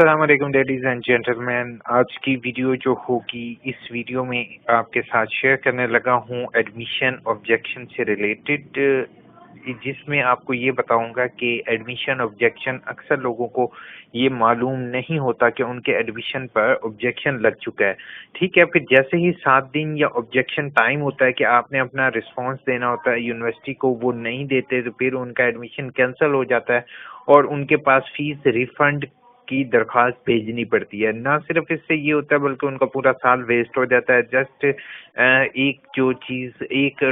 अस्सलाम वालेकुम ladies and gentleman. आज की वीडियो जो होगी, इस वीडियो में आपके साथ शेयर करने लगा हूं एडमिशन ऑब्जेक्शन से रिलेटेड, जिसमें आपको ये बताऊंगा कि एडमिशन ऑब्जेक्शन अक्सर लोगों को ये मालूम नहीं होता कि उनके एडमिशन पर ऑब्जेक्शन लग चुका है। ठीक है, फिर जैसे ही 7 दिन या ऑब्जेक्शन टाइम होता है कि आपने अपना रिस्पांस देना होता है यूनिवर्सिटी को, वो नहीं देते तो फिर उनका एडमिशन कैंसिल हो जाता है और उनके पास फीस रिफंड की दरख्वास्त भेजनी पड़ती है। ना सिर्फ इससे ये होता है बल्कि उनका पूरा साल वेस्ट हो जाता है जस्ट एक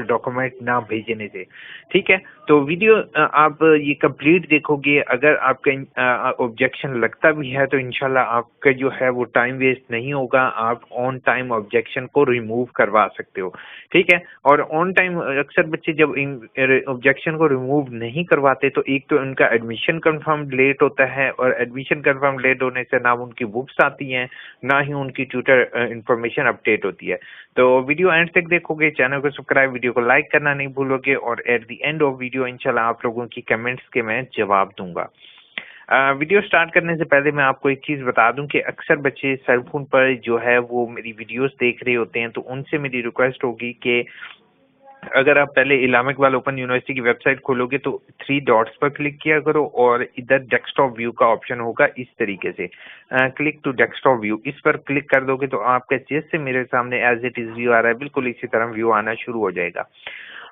डॉक्यूमेंट ना भेजने से। ठीक है, तो वीडियो आप ये कंप्लीट देखोगे। अगर आपका ऑब्जेक्शन लगता भी है तो इंशाल्लाह आपका जो है वो टाइम वेस्ट नहीं होगा, आप ऑन टाइम ऑब्जेक्शन को रिमूव करवा सकते हो। ठीक है, और ऑन टाइम अक्सर बच्चे जब ऑब्जेक्शन को रिमूव नहीं करवाते तो एक तो उनका एडमिशन कंफर्म लेट होता है, और एडमिशन कंफर्म लेट होने से ना उनकी बुक्स आती हैं ना ही उनकी ट्यूटर इंफॉर्मेशन अपडेट होती है। तो वीडियो एंड तक देखोगे, चैनल को सब्सक्राइब, वीडियो को लाइक करना नहीं भूलोगे, और at the end of video इंशाल्लाह आप लोगों की कमेंट्स के मैं जवाब दूंगा। वीडियो स्टार्ट करने से पहले मैं आपको एक चीज बता दूं कि अक्सर बच्चे सेलफोन पर जो है वो मेरी वीडियोस देख रहे होते हैं, तो उनसे मेरी रिक्वेस्ट होगी कि अगर आप पहले इस्लामिक इकबाल ओपन यूनिवर्सिटी की वेबसाइट खोलोगे तो 3 डॉट्स पर क्लिक किया करो और इधर डेस्कटॉप व्यू का ऑप्शन होगा इस तरीके से, क्लिक टू डेस्कटॉप व्यू। इस पर क्लिक कर दोगे तो आपके जैसे मेरे सामने एज इट इज व्यू आ रहा है, बिल्कुल इसी तरह व्यू आना शुरू हो जाएगा।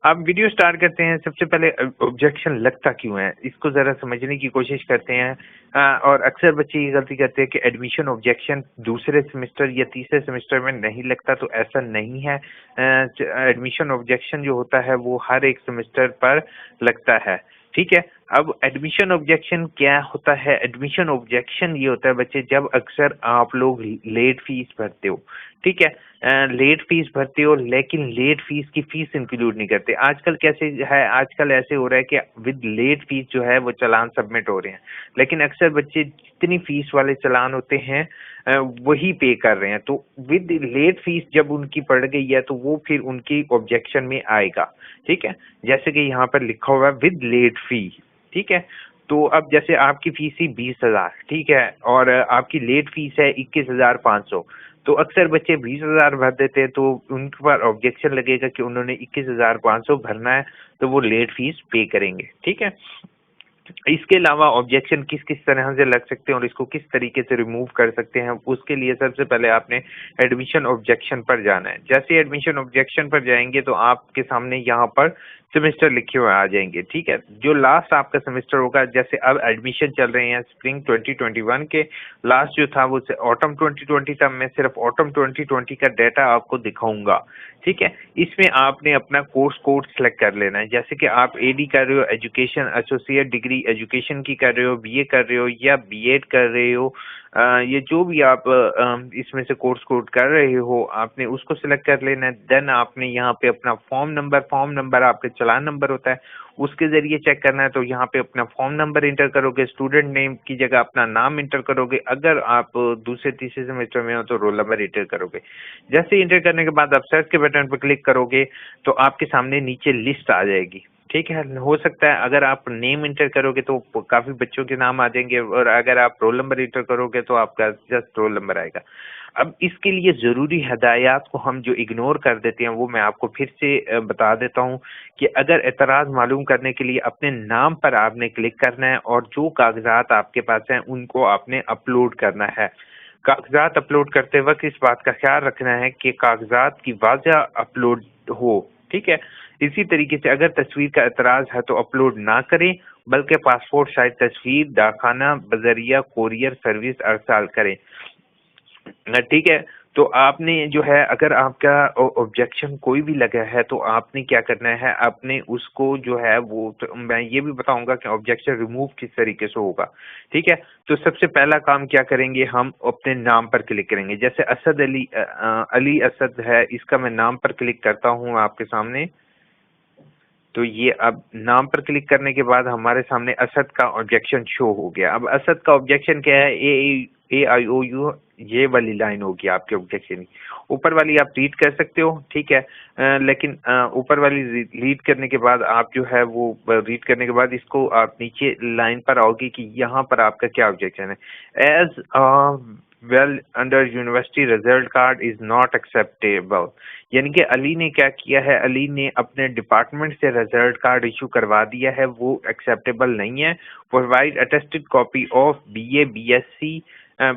अब वीडियो स्टार्ट करते हैं। सबसे पहले ऑब्जेक्शन लगता क्यों है, इसको जरा समझने की कोशिश करते हैं। और अक्सर बच्चे ये गलती करते हैं कि एडमिशन ऑब्जेक्शन दूसरे सेमेस्टर या तीसरे सेमेस्टर में नहीं लगता, तो ऐसा नहीं है। एडमिशन ऑब्जेक्शन जो होता है वो हर एक सेमेस्टर पर लगता है। ठीक है, अब एडमिशन ऑब्जेक्शन क्या होता है? एडमिशन ऑब्जेक्शन ये होता है बच्चे, जब अक्सर आप लोग लेट फीस भरते हो। ठीक है, लेट फीस भरते हो लेकिन लेट फीस की फीस इंक्लूड नहीं करते। आजकल कैसे है, आजकल ऐसे हो रहा है कि विद लेट फीस जो है वो चालान सबमिट हो रहे हैं, लेकिन अक्सर बच्चे जितनी फीस वाले चालान होते हैं वही पे कर रहे हैं। तो विद लेट फीस जब उनकी पड़ गई है तो वो फिर उनकी ऑब्जेक्शन में आएगा। ठीक है, जैसे कि यहाँ पर लिखा हुआ है विद लेट फी। ठीक है, तो अब जैसे आपकी फीस थी 20,000, ठीक है, और आपकी लेट फीस है 21,500, तो अक्सर बच्चे 20,000 भर देते हैं, तो उनके पर ऑब्जेक्शन लगेगा कि उन्होंने 21,500 भरना है, तो वो लेट फीस पे करेंगे। ठीक है, इसके अलावा ऑब्जेक्शन किस किस तरह से लग सकते हैं और इसको किस तरीके से रिमूव कर सकते हैं, उसके लिए सबसे पहले आपने एडमिशन ऑब्जेक्शन पर जाना है। जैसे एडमिशन ऑब्जेक्शन पर जाएंगे तो आपके सामने यहाँ पर सेमेस्टर लिखे हुए आ जाएंगे। ठीक है, जो लास्ट आपका सेमेस्टर होगा, जैसे अब एडमिशन चल रहे हैं स्प्रिंग 2021 के, लास्ट जो था वो ऑटम 2020 था। मैं सिर्फ ऑटम 2020 का डाटा आपको दिखाऊंगा। ठीक है, इसमें आपने अपना कोर्स कोड सेलेक्ट कर लेना है। जैसे कि आप एडी कर रहे हो, एजुकेशन एसोसिएट डिग्री एजुकेशन की कर रहे हो, बीए कर रहे हो या बीएड कर रहे हो, ये जो भी आप इसमें से कोर्स कोड कर रहे हो, आपने उसको सिलेक्ट कर लेना है। देन आपने यहाँ पे अपना फॉर्म नंबर आपके चालान नंबर होता है, उसके जरिए चेक करना है। तो यहाँ पे अपना फॉर्म नंबर इंटर करोगे, स्टूडेंट नेम की जगह अपना नाम इंटर करोगे, अगर आप दूसरे तीसरे सेमेस्टर में हो तो रोल नंबर इंटर करोगे। जैसे इंटर करने के बाद आप सर्च के बटन पर क्लिक करोगे तो आपके सामने नीचे लिस्ट आ जाएगी। ठीक है, हो सकता है अगर आप नेम इंटर करोगे तो काफी बच्चों के नाम आ जाएंगे, और अगर आप रोल नंबर इंटर करोगे तो आपका जस्ट रोल नंबर आएगा। अब इसके लिए जरूरी हदायत को हम जो इग्नोर कर देते हैं वो मैं आपको फिर से बता देता हूँ कि अगर एतराज मालूम करने के लिए अपने नाम पर आपने क्लिक करना है और जो कागजात आपके पास हैं उनको आपने अपलोड करना है। कागजात अपलोड करते वक्त इस बात का ख्याल रखना है कि कागजात की वाज़ह अपलोड हो। ठीक है, इसी तरीके से अगर तस्वीर का एतराज है तो अपलोड ना करें, बल्कि पासपोर्ट साइज तस्वीर डाकखाना बजरिया कोरियर सर्विस अरसाल करें। ठीक है, तो आपने जो है अगर आपका ऑब्जेक्शन कोई भी लगा है तो आपने क्या करना है, आपने उसको जो है वो तो मैं ये भी बताऊंगा कि ऑब्जेक्शन रिमूव किस तरीके से होगा। ठीक है, तो सबसे पहला काम क्या करेंगे, हम अपने नाम पर क्लिक करेंगे। जैसे असद अली असद है, इसका मैं नाम पर क्लिक करता हूँ आपके सामने। तो ये अब नाम पर क्लिक करने के बाद हमारे सामने असद का ऑब्जेक्शन शो हो गया। अब असद का ऑब्जेक्शन क्या है, ये AIOU ये वाली लाइन होगी आपके ऑब्जेक्शन की। ऊपर वाली आप रीड कर सकते हो, ठीक है। लेकिन ऊपर वाली रीड करने के बाद आप जो है वो रीड करने के बाद इसको आप नीचे लाइन पर आओगे कि यहाँ पर आपका क्या ऑब्जेक्शन है। As well under university result card is not acceptable, यानी कि अली ने क्या किया है, अली ने अपने डिपार्टमेंट से रिजल्ट कार्ड इशू करवा दिया है, वो एक्सेप्टेबल नहीं है। Provide attested copy of BA BSc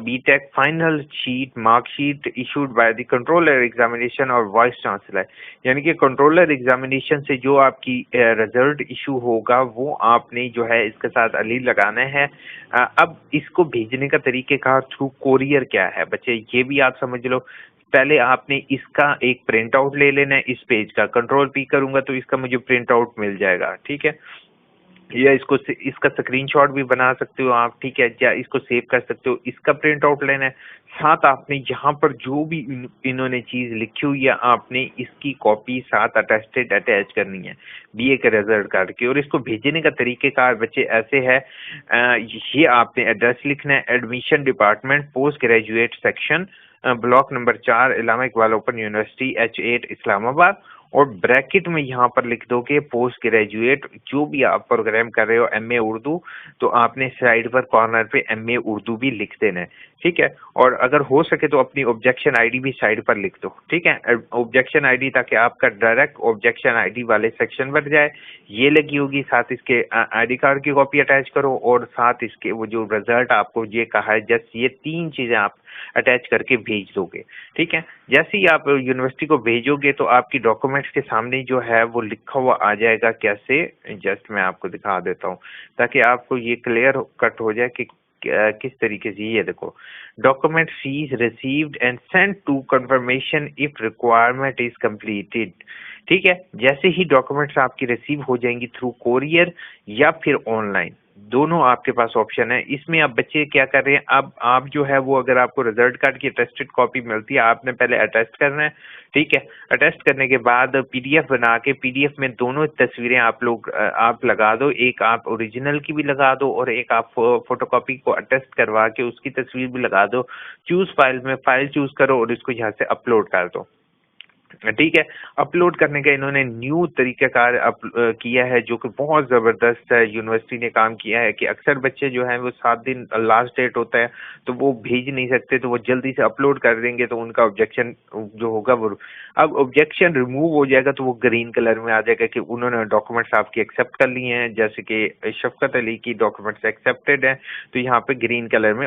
BTech final sheet marksheet issued by the controller examination और वाइस चांसलर, यानी कि कंट्रोलर एग्जामिनेशन से जो आपकी रिजल्ट इशू होगा वो आपने जो है इसके साथ अली लगाना है। अब इसको भेजने का तरीकेकार थ्रू कोरियर क्या है बच्चे, ये भी आप समझ लो। पहले आपने इसका एक प्रिंट आउट ले लेना है, इस पेज का कंट्रोल P करूंगा तो इसका मुझे प्रिंट आउट मिल जाएगा, ठीक है। या इसका स्क्रीनशॉट भी बना सकते हो आप, ठीक है, या इसको सेव कर सकते हो, इसका प्रिंट आउट लेना है। साथ आपने यहाँ पर जो भी इन्होंने चीज लिखी हुई है आपने इसकी कॉपी साथ अटेस्टेड अटैच करनी है BA के रिजल्ट कार्ड की। और इसको भेजने का तरीकेकार बच्चे ऐसे है, ये आपने एड्रेस लिखना है, admission department post graduate section block number 4 Allama Iqbal open university H8 Islamabad, और ब्रैकेट में यहाँ पर लिख दोगे पोस्ट ग्रेजुएट, जो भी आप प्रोग्राम कर रहे हो MA उर्दू, तो आपने साइड पर कॉर्नर पे MA उर्दू भी लिख देना है, ठीक है। और अगर हो सके तो अपनी ऑब्जेक्शन आईडी भी साइड पर लिख दो, ठीक है, ऑब्जेक्शन आईडी, ताकि आपका डायरेक्ट ऑब्जेक्शन आईडी वाले सेक्शन पर जाए। ये लगी होगी, साथ इसके ID कार्ड की कॉपी अटैच करो, और साथ इसके वो जो रिजल्ट आपको ये कहा है, जस्ट ये 3 चीजें आप अटैच करके भेज दोगे, ठीक है। जैसे ही आप यूनिवर्सिटी को भेजोगे तो आपकी डॉक्यूमेंट्स के सामने जो है वो लिखा हुआ आ जाएगा। कैसे, जस्ट मैं आपको दिखा देता हूँ ताकि आपको ये क्लियर कट हो जाए कि किस तरीके से। ये देखो, document fees received and send to confirmation if requirement is completed, ठीक है। जैसे ही डॉक्यूमेंट्स आपकी रिसीव हो जाएंगी थ्रू कोरियर या फिर ऑनलाइन, दोनों आपके पास ऑप्शन है। इसमें अब बच्चे क्या कर रहे हैं, अब आप जो है वो अगर आपको रिजल्ट कार्ड की अटेस्टेड कॉपी मिलती है, आपने पहले अटेस्ट करना है, ठीक है। अटेस्ट करने के बाद PDF बना के, PDF में दोनों तस्वीरें आप लगा दो, एक आप ओरिजिनल की भी लगा दो और एक आप फोटोकॉपी को अटेस्ट करवा के उसकी तस्वीर भी लगा दो। चूज फाइल में फाइल चूज करो और इसको यहाँ से अपलोड कर दो, ठीक है। अपलोड करने का इन्होंने न्यू तरीकाकार किया है जो कि बहुत जबरदस्त है। यूनिवर्सिटी ने काम किया है कि अक्सर बच्चे जो हैं वो 7 दिन लास्ट डेट होता है तो वो भेज नहीं सकते, तो वो जल्दी से अपलोड कर देंगे तो उनका ऑब्जेक्शन जो होगा वो, अब ऑब्जेक्शन रिमूव हो जाएगा तो वो ग्रीन कलर में आ जाएगा कि उन्होंने डॉक्यूमेंट्स आपकी एक्सेप्ट कर लिए हैं। जैसे कि शफकत अली की डॉक्यूमेंट्स एक्सेप्टेड है तो यहाँ पे ग्रीन कलर में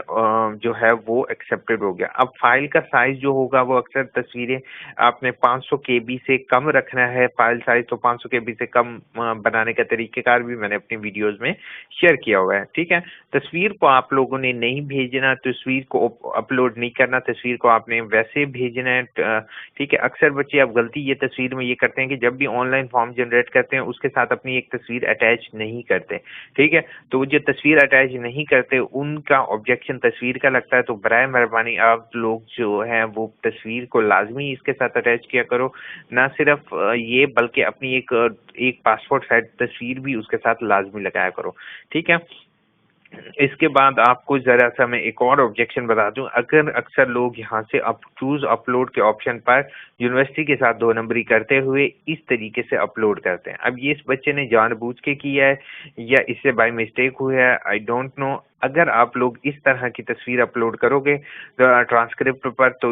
जो है वो एक्सेप्टेड हो गया। अब फाइल का साइज जो होगा वो अक्सर तस्वीरें आपने 500 KB से कम रखना है फाइल साइज, तो 500 KB से कम बनाने का तरीकेकार भी मैंने अपनी वीडियोस में शेयर किया हुआ है, ठीक है। तस्वीर को आप लोगों ने नहीं भेजना, तस्वीर को अपलोड नहीं करना, तस्वीर को आपने वैसे भेजना है, ठीक है। अक्सर बच्चे अब गलती ये तस्वीर में ये करते हैं कि जब भी ऑनलाइन फॉर्म जनरेट करते हैं उसके साथ अपनी एक तस्वीर अटैच नहीं करते, ठीक है। तो जो तस्वीर अटैच नहीं करते उनका ऑब्जेक्शन तस्वीर का लगता है। तो बराए मेहरबानी आप लोग जो है वो तस्वीर को लाजमी इसके साथ अटैच किया करो, ना सिर्फ ये बल्कि अपनी एक पासपोर्ट साइज तस्वीर भी उसके साथ लाजमी लगाया करो, ठीक है। इसके बाद आपको जरा सा मैं एक और ऑब्जेक्शन बता दूं, अगर अक्सर लोग यहाँ से चूज अपलोड के ऑप्शन पर यूनिवर्सिटी के साथ 2 नंबरी करते हुए इस तरीके से अपलोड करते हैं। अब ये इस बच्चे ने जानबूझ के किया है या इससे बाय मिस्टेक हुआ है, आई डोंट नो। अगर आप लोग इस तरह की तस्वीर अपलोड करोगे ट्रांसक्रिप्ट पर तो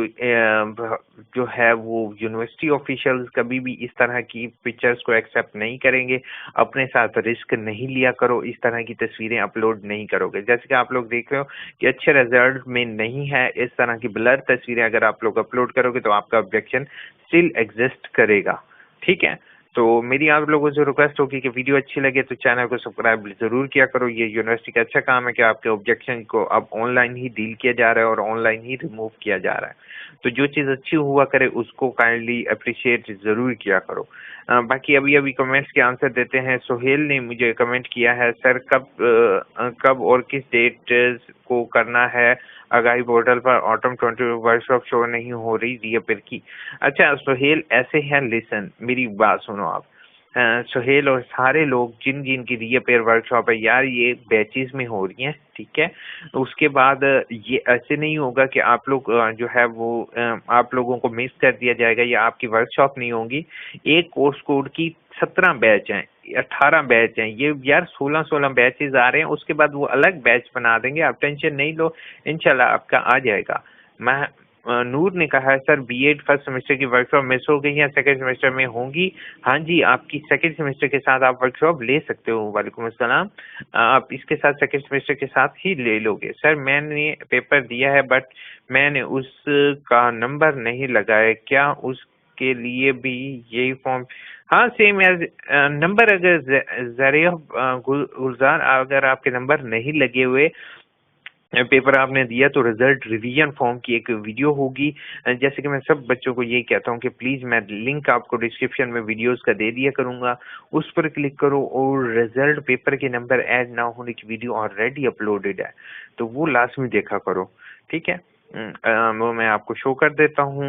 जो है वो यूनिवर्सिटी ऑफिशियल्स कभी भी इस तरह की पिक्चर्स को एक्सेप्ट नहीं करेंगे। अपने साथ रिस्क नहीं लिया करो, इस तरह की तस्वीरें अपलोड नहीं करोगे। जैसे कि आप लोग देख रहे हो कि अच्छे रिजल्ट में नहीं है, इस तरह की ब्लर तस्वीरें अगर आप लोग अपलोड करोगे तो आपका ऑब्जेक्शन स्टिल एग्जिस्ट करेगा, ठीक है। तो मेरी आप लोगों से रिक्वेस्ट होगी कि वीडियो अच्छी लगे तो चैनल को सब्सक्राइब जरूर किया करो। ये यूनिवर्सिटी का अच्छा काम है कि आपके ऑब्जेक्शन को अब ऑनलाइन ही डील किया जा रहा है और ऑनलाइन ही रिमूव किया जा रहा है। तो जो चीज़ अच्छी हुआ करे उसको काइंडली अप्रिशिएट जरूर किया करो। बाकी अभी कमेंट्स के आंसर देते हैं। सोहेल ने मुझे कमेंट किया है, सर कब और किस डेट को करना है, आगाही पोर्टल पर ऑटम 20 वर्कशॉप शो नहीं हो रही रीअपेयर की। अच्छा सोहेल ऐसे है, लिसन मेरी बात सुनो आप, सुहेल और सारे लोग जिन जिन की रीअपेयर वर्कशॉप है यार, ये बैचेस में हो रही हैं, ठीक है। उसके बाद ये ऐसे नहीं होगा कि आप लोग जो है वो आप लोगों को मिस कर दिया जाएगा या आपकी वर्कशॉप नहीं होगी। एक कोर्स कोड की 17 बैच हैं, 18 बैच हैं, ये यार 16 बैचेस आ रहे हैं। उसके बाद वो अलग बैच बना देंगे, आप टेंशन नहीं लो, इंशाल्लाह आपका आ जाएगा। मैं नूर ने कहा है सर बीएड फर्स्ट सेमेस्टर की वर्कशॉप मिस हो गई है, सेकंड सेमेस्टर में होंगी। हाँ जी, आपकी सेकंड सेमेस्टर के साथ आप वर्कशॉप ले सकते हो। वालेकुम अस्सलाम। आप इसके साथ सेकंड सेमेस्टर के साथ ही ले लोगे। सर मैंने पेपर दिया है बट मैंने उसका नंबर नहीं लगाया, क्या उसके लिए भी यही फॉर्म? हाँ सेम एज नंबर, अगर जरिया गुलजार अगर आपके नंबर नहीं लगे हुए पेपर आपने दिया तो रिजल्ट रिवीजन फॉर्म की एक वीडियो होगी। जैसे कि मैं सब बच्चों को ये कहता हूँ कि प्लीज मैं लिंक आपको डिस्क्रिप्शन में वीडियोस का दे दिया करूंगा, उस पर क्लिक करो और रिजल्ट पेपर के नंबर ऐड ना होने की वीडियो ऑलरेडी अपलोडेड है, तो वो लाजमी देखा करो, ठीक है। वो मैं आपको शो कर देता हूँ।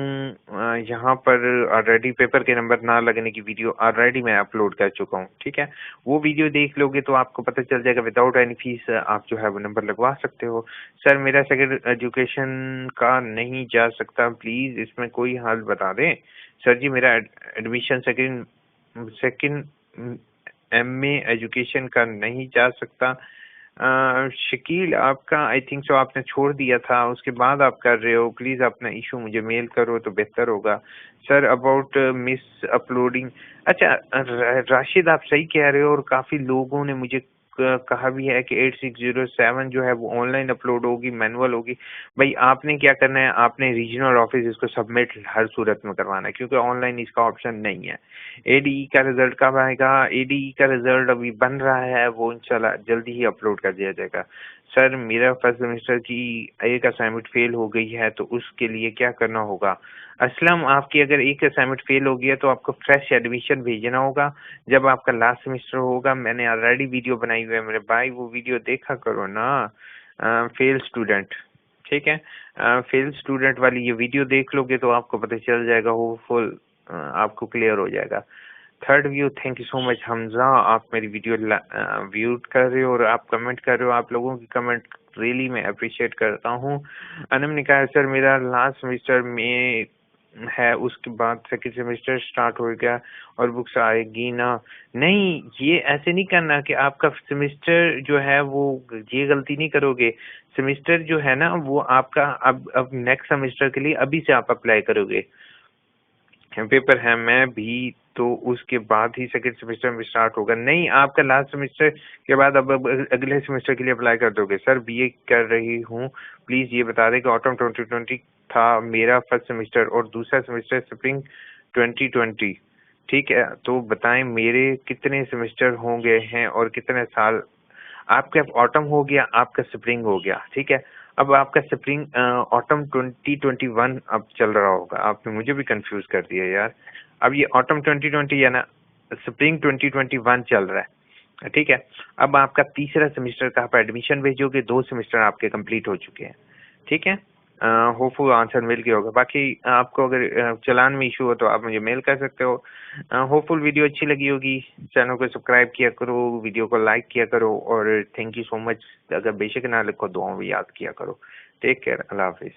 यहाँ पर ऑलरेडी पेपर के नंबर ना लगने की वीडियो ऑलरेडी मैं अपलोड कर चुका हूँ, ठीक है। वो वीडियो देख लोगे तो आपको पता चल जाएगा, विदाउट एनी फीस आप जो है वो नंबर लगवा सकते हो। सर मेरा सेकंड एजुकेशन का नहीं जा सकता, प्लीज इसमें कोई हल बता दें। सर जी मेरा admission second second MA education का नहीं जा सकता। शकील आपका आई थिंक सो आपने छोड़ दिया था, उसके बाद आप कर रहे हो, प्लीज अपना इशू मुझे मेल करो तो बेहतर होगा। सर अबाउट मिस अपलोडिंग, अच्छा राशिद आप सही कह रहे हो, और काफी लोगों ने मुझे कहा भी है कि 8607 जो है वो ऑनलाइन अपलोड होगी, मैनुअल होगी। भाई आपने क्या करना है, आपने रीजनल ऑफिस इसको सबमिट हर सूरत में करवाना है, क्योंकि ऑनलाइन इसका ऑप्शन नहीं है। एडीई का रिजल्ट कब आएगा? एडीई का रिजल्ट अभी बन रहा है, वो इंशाल्लाह जल्दी ही अपलोड कर दिया जाएगा। सर मेरा फर्स्ट सेमेस्टर की एक असाइनमेंट फेल हो गई है तो उसके लिए क्या करना होगा? असलम आपकी अगर एक असाइनमेंट फेल हो गया तो आपको फ्रेश एडमिशन भेजना होगा जब आपका लास्ट सेमेस्टर होगा। मैंने ऑलरेडी वीडियो बनाई हुई है मेरे भाई, वो वीडियो देखा करो ना। फेल स्टूडेंट, ठीक है, फेल स्टूडेंट वाली ये वीडियो देख लोगे तो आपको पता चल जाएगा, होपफुल आपको क्लियर हो जाएगा। Third view, thank you so much Hamza, आप मेरी वीडियो व्यू कर रहे हो और आप कमेंट कर रहे हो, आप लोगों की कमेंट रियली मैं अप्रिशिएट करता हूँ। अनम ने कहा सर मेरा लास्ट सेमेस्टर में है, उसके बाद सेकंड सेमेस्टर स्टार्ट हो गया और बुक्स आएगी ना? नहीं, ये ऐसे नहीं करना कि आपका सेमेस्टर जो है वो, ये गलती नहीं करोगे। सेमेस्टर जो है ना वो आपका अब नेक्स्ट सेमेस्टर के लिए अभी से आप अप्लाई करोगे। पेपर है मैं भी, तो उसके बाद ही सेकंड सेमेस्टर में स्टार्ट होगा। नहीं, आपका लास्ट सेमेस्टर के बाद अब अगले सेमेस्टर के लिए अप्लाई कर दोगे। सर बीए कर रही हूँ, प्लीज ये बता दें कि ऑटम 2020 था मेरा फर्स्ट सेमेस्टर और दूसरा सेमेस्टर स्प्रिंग 2020, ठीक है। तो बताएं मेरे कितने सेमेस्टर हो गए हैं और कितने साल? आपका ऑटम हो गया, आपका स्प्रिंग हो गया, ठीक है। अब आपका स्प्रिंग ऑटम 2021 अब चल रहा होगा, आपने मुझे भी कंफ्यूज कर दिया यार। अब ये ऑटम 2020 या ना स्प्रिंग 2021 चल रहा है, ठीक है। अब आपका तीसरा सेमेस्टर का आप एडमिशन भेजोगे, 2 सेमेस्टर आपके कंप्लीट हो चुके हैं, ठीक है। होपफुल आंसर मिल गया होगा। बाकी आपको अगर चलान में इशू हो तो आप मुझे मेल कर सकते हो। होपफुल वीडियो अच्छी लगी होगी, चैनल को सब्सक्राइब किया करो, वीडियो को लाइक किया करो और थैंक यू सो मच। अगर बेशक ना लिखो दुआओं में याद किया करो। टेक केयर, अल्लाह हाफिज।